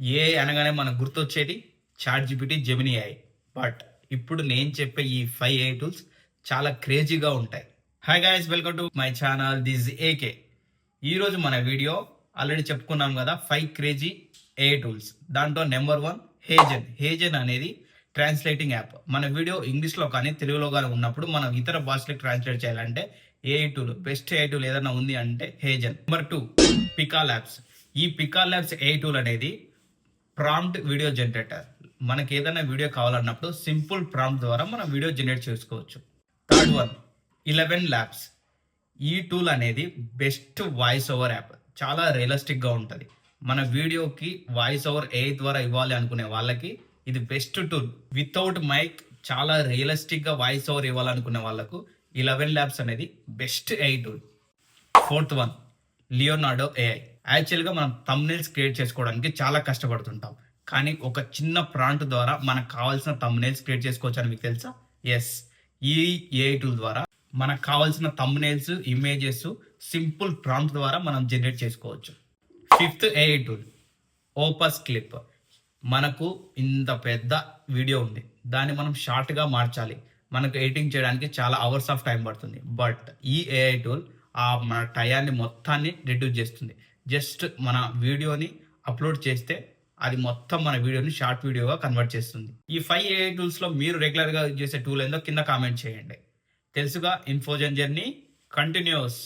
AI అనగానే మనకు గుర్తొచ్చేది ChatGPT, Gemini AI. But ఇప్పుడు నేను చెప్పే ఈ 5 ఏఐ టూల్స్ చాలా క్రేజీగా ఉంటాయి. Hi guys, welcome to my channel. This AK. ఈరోజు మన వీడియో ఆల్రెడీ చెప్పుకున్నాం కదా, 5 క్రేజీ ఏఐ టూల్స్. దాంట్లో నెంబర్ 1 హేజన్. హేజన్ అనేది ట్రాన్స్లేటింగ్ యాప్. మన వీడియో ఇంగ్లీష్లో కానీ తెలుగులో కానీ ఉన్నప్పుడు మనం ఇతర భాషలకు ట్రాన్స్లేట్ చేయాలంటే AI tool, best AI tool ఏదైనా ఉంది అంటే హేజన్. నెంబర్ 2 పికా ల్యాబ్స్. ఈ పికా ల్యాబ్స్ ఏఐ టూల్ అనేది ప్రాంప్ట్ వీడియో జనరేటర్. మనకి ఏదైనా వీడియో కావాలన్నప్పుడు సింపుల్ ప్రాంప్ట్ ద్వారా మనం వీడియో జనరేట్ చేసుకోవచ్చు. Third one 11 labs. ఈ టూల్ అనేది బెస్ట్ వాయిస్ ఓవర్ యాప్. చాలా రియలిస్టిక్గా ఉంటుంది. మన వీడియోకి వాయిస్ ఓవర్ ఏఐ ద్వారా ఇవ్వాలి అనుకునే వాళ్ళకి ఇది బెస్ట్ టూల్. వితౌట్ మైక్ చాలా రియలిస్టిక్గా వాయిస్ ఓవర్ ఇవ్వాలనుకునే వాళ్ళకు 11 ల్యాబ్స్ అనేది best AI tool. Fourth one Leonardo AI. యాక్చువల్గా మనం థంబ్నెయిల్స్ క్రియేట్ చేసుకోవడానికి చాలా కష్టపడుతుంటాం, కానీ ఒక చిన్న ప్రాంప్ట్ ద్వారా మనకు కావాల్సిన థంబ్నెయిల్స్ క్రియేట్ చేసుకోవచ్చు అని మీకు తెలుసా? ఎస్, ఈ ఏఐ టూల్ ద్వారా మనకు కావాల్సిన థంబ్నెయిల్స్, ఇమేజెస్ సింపుల్ ప్రాంప్ట్ ద్వారా మనం జనరేట్ చేసుకోవచ్చు. Fifth AI tool opus clip. మనకు ఇంత పెద్ద వీడియో ఉంది, దాన్ని మనం షార్ట్గా మార్చాలి. మనకు ఎడిటింగ్ చేయడానికి చాలా అవర్స్ ఆఫ్ టైం పడుతుంది. బట్ ఈ ఏఐ టూల్ మన టయాన్ని మొత్తాన్ని రిడ్యూస్ చేస్తుంది. జస్ట్ మన వీడియోని అప్లోడ్ చేస్తే అది మొత్తం మన వీడియోని షార్ట్ వీడియోగా కన్వర్ట్ చేస్తుంది. ఈ 5 ఏఐ టూల్స్లో మీరు రెగ్యులర్గా యూజ్ చేసే టూల్ ఏందో కింద కామెంట్ చేయండి. తెలుసుగా, ఇన్ఫోజన్ జర్నీ కంటిన్యూస్.